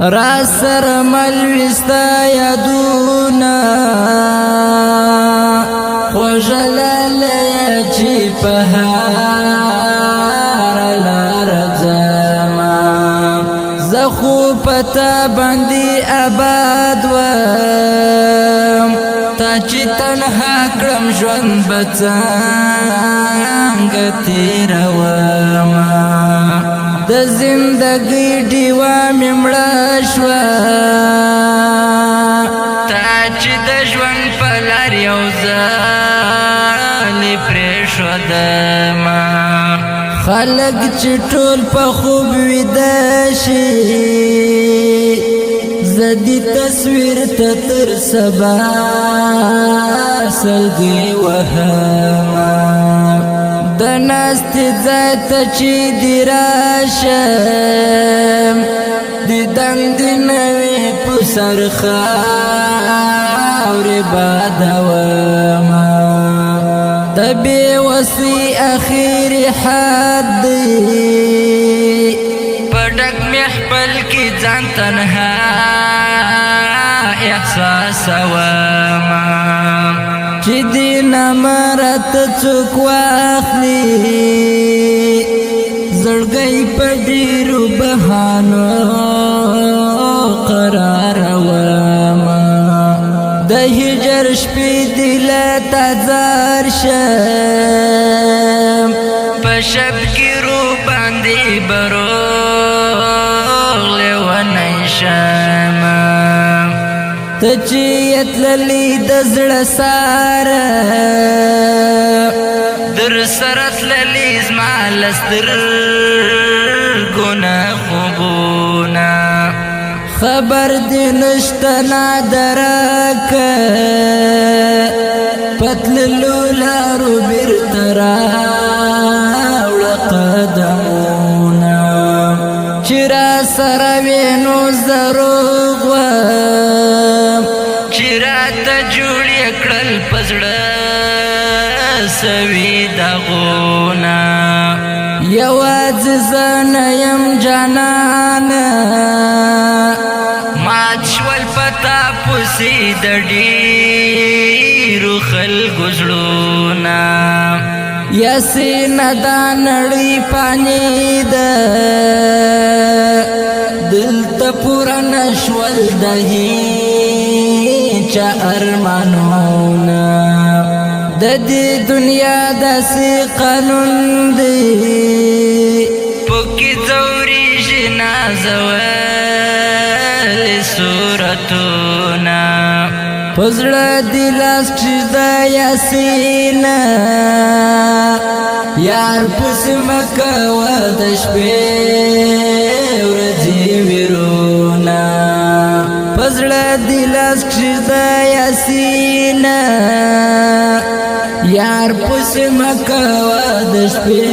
را سر ملوستا یادونا خوشلالی چی پهار لارزما زخو پتا بندی آباد وم تا چی تنها کرم ژوند بڅنګ تیروما د زندګۍ ډیوه مې مړه شوه تا چې د ژوند په لار یو ځل پرېښودمه خلک چې ټول په خوب ویده شي زه دې تصویر ته تر سبا سلګۍ وهمه د ناستې ځای ته چې دې راشم د دندې نوې په سر خاورې بادومه د بېوسۍ اخري حد دی په ډک محفل کې ځان تنها احساسومه چې دې نامرات څوک واخلي زړګی په ډېرو بهانو قرارومه د هجر شپې دله تازار شم په شبګیرو باندې بروغ لیونی شم ته چې تللی د زړه ساره در سره تللی زما له سترګو نه خوبونه خبر دې نشته نادرکه په تللو لارو بیرته راوړه قدمونه چې را سره وې نو زه روغ وم چې راته جوړ یې کړل په زړه سوي داغونه یوازې زه نه یم جانانه مات شول په تا پسې د ډېرو خلکو زړونه یاسې نه دا نړۍ فاني ده دلته پوره نه شول د هیچا ارمانونه د دې دنیا داسې قانون دی پکې ځورېږي نازولې صورتونه په زړه دې لاس کښېږده یاسینه یار پسې مه کوه د شپې ورځې ویرونه په زړه دې لاس کښېږده یاسینه یار پسې مه کوه د شپې